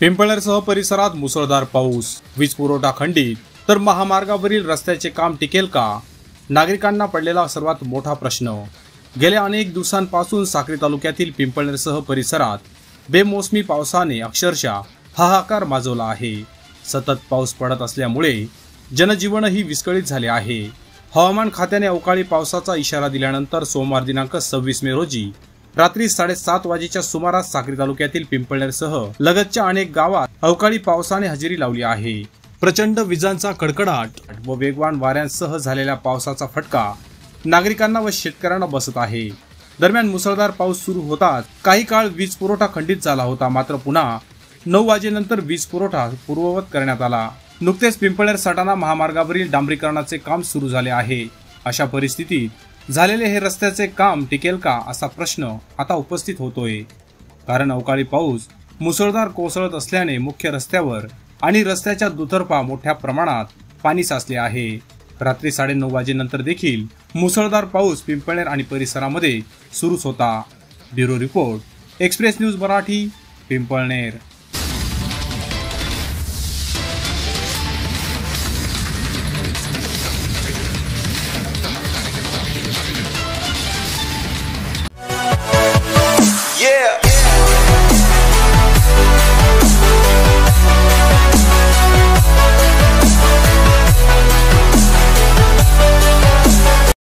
पिंपळनेरसह परिसरात मुसळधार पाऊस, वीज पुरवठा खंडित, तर महामार्गावरील रस्त्याचे काम टिकेल का? नागरिकांना पडलेला सर्वात मोठा प्रश्न. गेल्या अनेक दिवसांपासून साक्री तालुक्यातील पिंपळनेरसह परिसरात बेमोसमी पावसाने अक्षरशः हाहाकार माजवला आहे. सतत पाऊस पडत असल्यामुळे जनजीवनही विस्कळीत झाले आहे. हवामान खात्याने अवकाळी पावसाचा इशारा दिल्यानंतर सोमवार दिनांक 26 मे रोजी रात्री 7:30 वाजेच्या सुमारास साक्री तालुक्यातील पिंपळनेरसह लगतच्या अनेक गावात अवकाळी पावसाने हजेरी लावली आहे. प्रचंड विजांचा कडकडाट व वेगवान वाऱ्यांसह झालेल्या पावसाचा फटका नागरिकांना व शेतकऱ्यांना बसत आहे. दरम्यान मुसळधार पाऊस सुरू होताच काही काळ वीज पुरवठा खंडित झाला होता, मात्र पुन्हा 9 वाजेनंतर वीज पुरवठा पूर्ववत करण्यात आला. नुकतेच पिंपळनेर सटाणा महामार्गावरील डांबरीकरणाचे काम सुरू झाले आहे. अशा परिस्थितीत झालेले हे रस्त्याचे काम टिकेल का असा प्रश्न आता उपस्थित होतोय. कारण अवकाळी पाऊस मुसळधार कोसळत असल्याने मुख्य रस्त्यावर आणि रस्त्याच्या दुतर्फा मोठ्या प्रमाणात पाणी साचले आहे. रात्री 9:30 वाजेनंतर देखील मुसळधार पाऊस पिंपळनेर आणि परिसरामध्ये सुरूच होता. Bureau report, express news Marathi, Pimpalner.